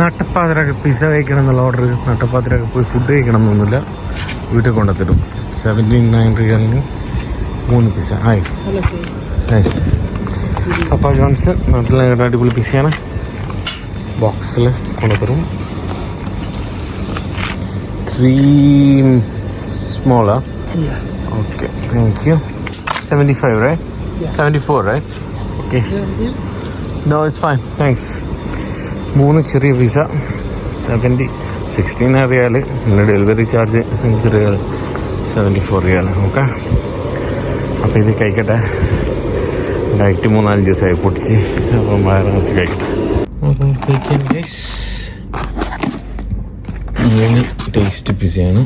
നട്ടപ്പാതിരൊക്കെ pizza കഴിക്കണം എന്നുള്ള order. നട്ടപ്പാതിരൊക്കെ പോയി ഫുഡ് കഴിക്കണം എന്നൊന്നുമില്ല, വീട്ടിൽ കൊണ്ടുത്തരും. 79 റിയാലിന് 3 പിസ്സ. ആയി പപ്പ ജോൺസ് നാട്ടിലെ അടിപൊളി പിസ്സയാണ്, ബോക്സിൽ കൊണ്ടുത്തരും. 3 smaller. Yeah. Okay, thank you. 75, right? Yeah. 74, right? Okay. Yeah. No, it's fine. Thanks. 3 ചെറിയ പിസ്സ 70, 16 റിയാൽ. പിന്നെ ഡെലിവറി ചാർജ് 5 റിയാൽ, 74 റിയാൽ. ഓക്കെ, അപ്പോൾ ഇത് കഴിക്കട്ടെ. ഡയറ്റ് 3-4 ദിവസമായി പൊട്ടിച്ച്, അപ്പം വയറ് നിറച്ച് കഴിക്കട്ടെ. അപ്പം കഴിക്കാൻ ഗൈസ് 3 ടേസ്റ്റ് പിസ്സയാണ്.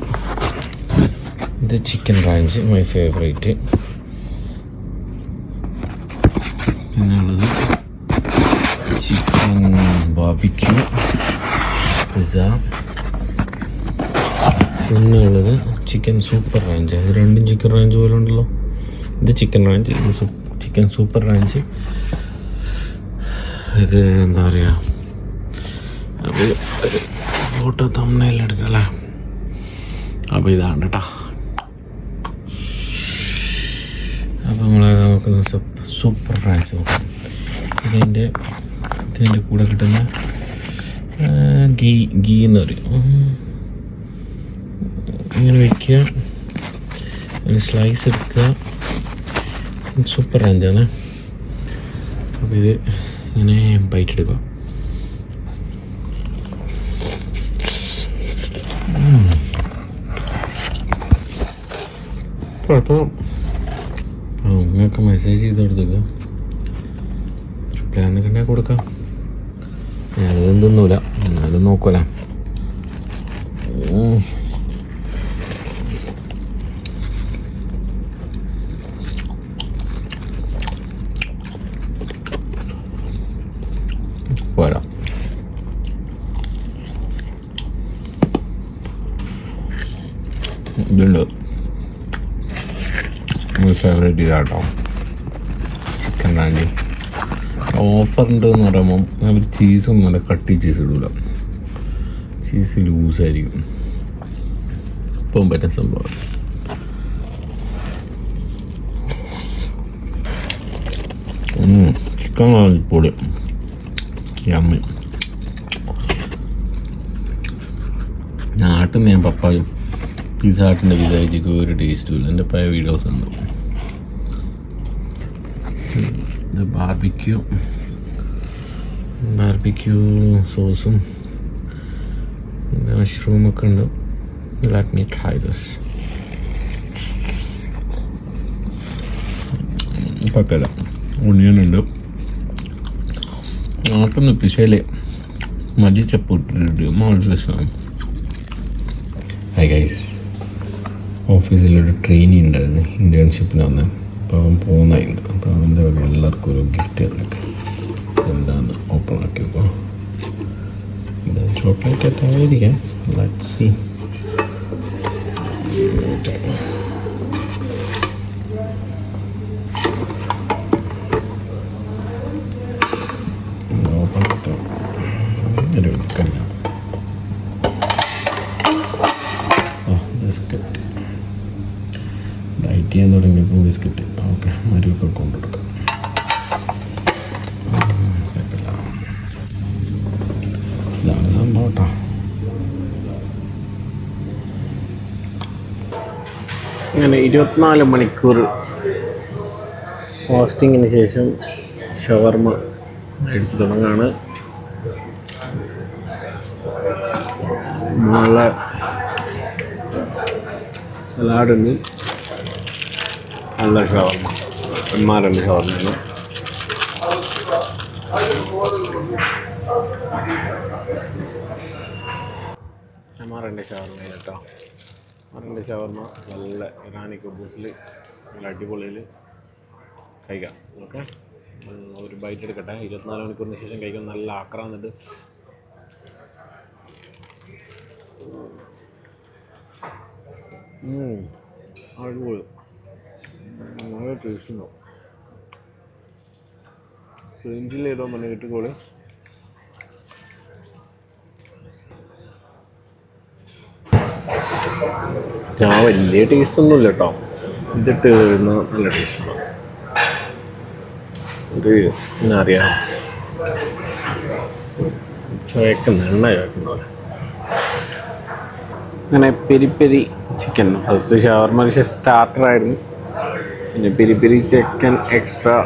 ഇത് ചിക്കൻ റാഞ്ച്, മൈ ഫേവറേറ്റ്. പിന്നെ ഉള്ളത് ചിക്കൻ ബാർബിക്യൂ പിസ്സ. പിന്നെ ഉള്ളത് ചിക്കൻ സൂപ്പർ റാഞ്ച്. ഇത് രണ്ടും ചിക്കൻ റാഞ്ച് പോലെ ഉണ്ടല്ലോ. ഇത് ചിക്കൻ റാഞ്ച്, ഇത് ചിക്കൻ സൂപ്പർ റാഞ്ച്. ഇത് എന്താ പറയുക, അപ്പോൾ ഒരു ഫോട്ടോ തമ്മിൽ എടുക്കാം അല്ലേ. അപ്പോൾ ഇതാണ് കേട്ടോ. അപ്പോൾ നമ്മൾ നോക്കുന്ന സൂപ്പർ റാഞ്ച് നോക്കാം. ഇതിൻ്റെ കൂടെ കിട്ടുന്ന ഗീ എന്ന് പറയും. ഇങ്ങനെ വയ്ക്കുക, ഒരു സ്ലൈസ് എടുക്കുക. സൂപ്പർ റാഞ്ചാണ്. അപ്പോൾ ഇത് ഇങ്ങനെ ബൈറ്റ് എടുക്കുക. അപ്പോൾ നിങ്ങൾക്ക് മെസ്സേജ് ചെയ്ത് കൊടുത്തേക്ക, റിപ്ലൈ എന്നൊക്കെ ഉണ്ടെങ്കിൽ കൊടുക്കാം. ഞാനിത് തിന്നൂല, എന്നാലും നോക്കൂല. പോരാ, ഇതുണ്ട് ഫേവറേറ്റ് ഇതാട്ടോ, ചിക്കൻ റാഞ്ചി. ഓഫറുണ്ട് എന്ന് പറയുമ്പം അവർ ചീസൊന്നും നല്ല കട്ടി ചീസ് ഇടൂല, ചീസ് ലൂസായിരിക്കും. ഇപ്പം പറ്റുന്ന സംഭവം. ചിക്കൻ പൊടി യമ്മി. നാട്ടിൽ നിന്ന് ഞാൻ പപ്പായും പിസ്സ ഹട്ടിൻ്റെ പിസ്സ കഴിച്ചിട്ട് ഒരു ടേസ്റ്റും ഇല്ല. എൻ്റെ പഴയ വീഡിയോസ് ഉണ്ട്. ഇത് ബാർബിക്യൂ സോസും മഷ്റൂമൊക്കെ ഉണ്ട്. Let me try this. കുഴപ്പമില്ല, ഉണ്ണിയനുണ്ട്. നാട്ടിൽ പിസയില് മല്ലിച്ചപ്പ് ഇട്ടിട്ട് രസമാണ്. ഹായ് ഗൈസ്, ഓഫീസിലൊരു ട്രെയിനി ഉണ്ടായിരുന്നു, ഇൻറ്റേൺഷിപ്പിന് വന്നത്. അപ്പോൾ അവൻ പോകുന്നതായിരുന്നു. അപ്പോൾ അവൻ്റെ വക എല്ലാവർക്കും ഒരു ഗിഫ്റ്റ് തന്നേക്ക്. എന്താണെന്ന് ഓപ്പൺ ആക്കി വെക്കുക. ഇത് ചോക്ലേറ്റ് ആയിട്ടായിരിക്കാം. Let's see. ഓപ്പൺ ഒരു കല്ല ബിസ്ക്കറ്റ്. ഡയറ്റ് ചെയ്യാൻ തുടങ്ങിയപ്പോൾ ബിസ്ക്കറ്റ്. ഓക്കെ, മരുവൊക്കെ കൊണ്ടുകൊടുക്കാം. ഇതാണ് സംഭവം കേട്ടോ. അങ്ങനെ 24 മണിക്കൂർ ഫാസ്റ്റിങ്ങിന് ശേഷം ഷവർമ മേടിച്ച് തുടങ്ങാണ്. നല്ല സലാഡുണ്ട്, നല്ല ഷവർമ. 2 ഷവർമയാണ്. രണ്ട് ഷവർമ കേട്ടോ. 2 ഷവർമ നല്ല ഇറാനി കുബൂസിൽ നല്ല അടിപൊളിയിൽ കഴിക്കാം. ഓക്കെ, ഒരു ബൈറ്റ് എടുക്കട്ടെ. 24 മണിക്കൂറിന് ശേഷം കഴിക്കാൻ നല്ല ആക്രാന്നിട്ട്. അടിപൊളി, നല്ല ടേസ്റ്റ് ഉണ്ടാവും. ഫ്രിഞ്ചിലിടുമ്പോൾ കിട്ടിക്കോളി. ഞാൻ വലിയ ടേസ്റ്റ് ഒന്നുമില്ല കേട്ടോ. ഇതിട്ട് നല്ല ടേസ്റ്റ് ഉണ്ടാവും. ഒരു എന്നാ അറിയാം, ചോയക്കുന്ന എണ്ണ ചോയക്കുന്ന പോലെ. അങ്ങനെ പെരി പെരി ചിക്കൻ ഫസ്റ്റ് ഷവർമ സ്റ്റാർട്ടറായിരുന്നു. പിന്നെ പെരി പെരി ചിക്കൻ എക്സ്ട്രാ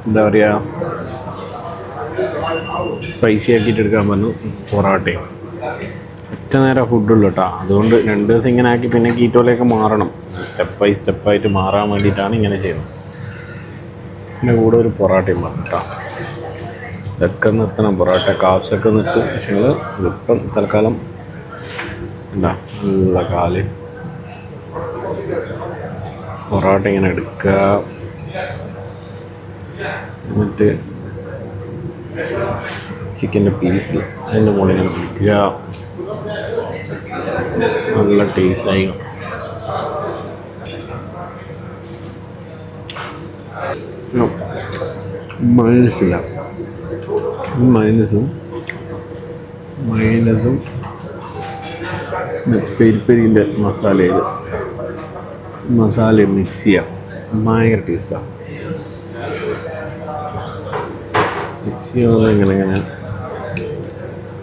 എന്താ പറയുക സ്പൈസി ആക്കിയിട്ട് എടുക്കാൻ പറഞ്ഞു. പൊറാട്ടയും ഒറ്റ നേരം ഫുഡുള്ളൂ കേട്ടോ. അതുകൊണ്ട് 2 ദിവസം ഇങ്ങനെ ആക്കി പിന്നെ കീറ്റോയിലേക്ക് മാറണം. സ്റ്റെപ്പായിട്ട് മാറാൻ വേണ്ടിയിട്ടാണ് ഇങ്ങനെ ചെയ്യുന്നത്. പിന്നെ കൂടെ ഒരു പൊറാട്ടയും പറഞ്ഞു കേട്ടോ. ഇതൊക്കെ നിർത്തണം, പൊറോട്ട കാപ്സൊക്കെ നിർത്തും. പക്ഷേ ഇതിപ്പം തൽക്കാലം എന്താ നല്ല കാല് പൊറോട്ട ഇങ്ങനെ എടുക്കുക, എന്നിട്ട് ചിക്കൻ്റെ പീസിൽ അതിൻ്റെ മുകളിൽ ഇങ്ങനെ പിടിക്കുക. നല്ല ടേസ്റ്റായി. മൈനസില്ല, മൈനസും പെരിപ്പെരിൻ്റെ മസാല മിക്സ് ചെയ്യാം. ഭയങ്കര ടേസ്റ്റാണ്. മിക്സ് ചെയ്യുന്നത് ഇങ്ങനെ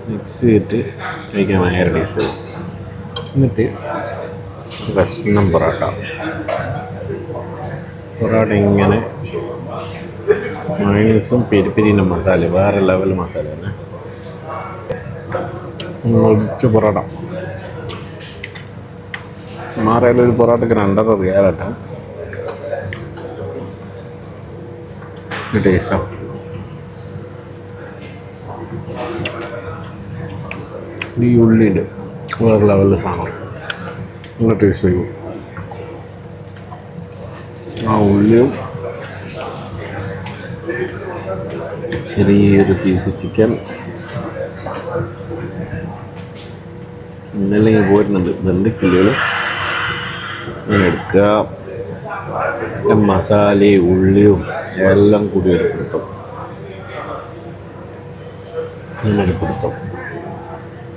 മിക്സ് ചെയ്തിട്ട് കഴിക്കാൻ ഭയങ്കര ടേസ്റ്റ്. എന്നിട്ട് കഷ്ണം പൊറോട്ട ഇങ്ങനെ മൈനസും പെരിപ്പെരിൻ്റെ മസാല വേറെ ലെവൽ മസാല തന്നെ. ഒഴിച്ച പൊറോട്ട മാറിയാലൊരു പൊറോട്ടയ്ക്ക് 2.5 റിയാലാട്ടോ. ടേസ്റ്റാണ്. ഈ ഉള്ളിയുണ്ട് വേറെ ലെവലിൽ സാധനം, നല്ല ടേസ്റ്റ് ആയിരിക്കും. ആ ഉള്ളിയും ചെറിയൊരു പീസ് ചിക്കൻ സ്കിന്നെല്ലാം പോയിട്ടുണ്ടുണ്ട്, ബന്ധുക്കില്ലുകൾ അങ്ങനെ എടുക്കുക. മസാലയും ഉള്ളിയും എല്ലാം കൂടി എടുപ്പെടുത്തും.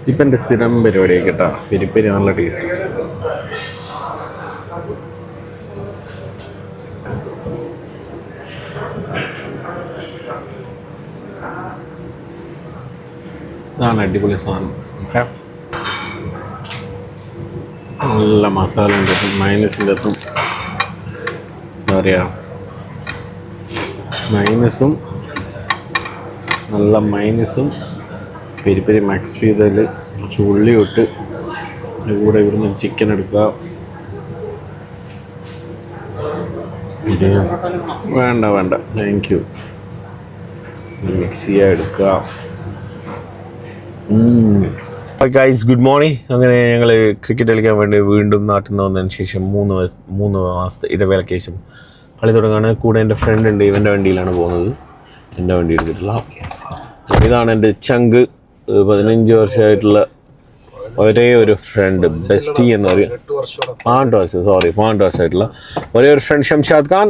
ഇപ്പം എൻ്റെ സ്ഥിരം പരിപാടിയായി കേട്ടോ. പെരിപ്പെരി നല്ല ടേസ്റ്റ്. ഇതാണ് അടിപൊളി സാധനം. ഓക്കെ, നല്ല മസാല ഉണ്ട്. മൈനസിൻ്റെ അകത്തും എന്താ പറയുക, നല്ല മൈനസും പെരി മിക്സ് ചെയ്തതിൽ കുറച്ച് ഉള്ളി ഇട്ട് അതിൻ്റെ കൂടെ ഇവിടുന്ന് ചിക്കൻ എടുക്കുക. വേണ്ട താങ്ക് യു. മിക്സ് ചെയ്യാൻ എടുക്കുക. Guys good morning. അങ്ങനെ ഞങ്ങൾ ക്രിക്കറ്റ് കളിക്കാൻ വേണ്ടി വീണ്ടും നാട്ടിൽ നിന്ന് വന്നതിന് ശേഷം 3 മാസത്തെ ഇടവേളയ്ക്ക് ശേഷം കളി തുടങ്ങാണ്. കൂടെ എൻ്റെ ഫ്രണ്ട് ഉണ്ട്, ഇവൻ്റെ വണ്ടിയിലാണ് പോകുന്നത്, എൻ്റെ വണ്ടി എടുത്തിട്ടുള്ള. ഇതാണ് എൻ്റെ ചങ്ക്, 15 വർഷമായിട്ടുള്ള ഒരേ ഒരു ഫ്രണ്ട്, ബെസ്റ്റി എന്ന് പറയും. 12 വർഷമായിട്ടുള്ള ഒരേ ഒരു ഫ്രണ്ട് ഷംഷാദ് ഖാൻ.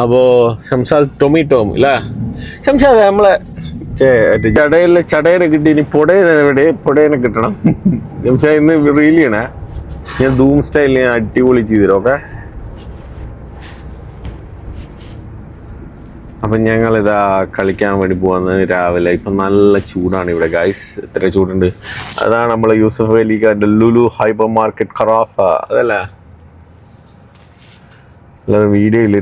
അപ്പോൾ ഷംഷാദ് ടൊമിറ്റോം ഇല്ല, ഷംഷാദ് നമ്മളെ ചടയനെ കിട്ടി. ഇനി പൊടേനെ കിട്ടണം. ഷംഷാദ് ഇന്ന് റീൽ ചെയ്യണേ. ഞാൻ ധൂം സ്റ്റൈലിൽ ഞാൻ അടിപൊളി ചെയ്തു. ഓക്കെ, അപ്പം ഞങ്ങളിതാ കളിക്കാൻ വേണ്ടി പോകുന്നത് രാവിലെ. ഇപ്പം നല്ല ചൂടാണ് ഇവിടെ ഗൈസ്. എത്ര ചൂടുണ്ട്. അതാണ് നമ്മളെ യൂസഫ് അലി ഖാൻ്റെ ലുലു ഹൈപ്പർ മാർക്കറ്റ് ഖറാഫ, അതല്ലേ? അല്ലാതെ വീഡിയോ ഇല്ല.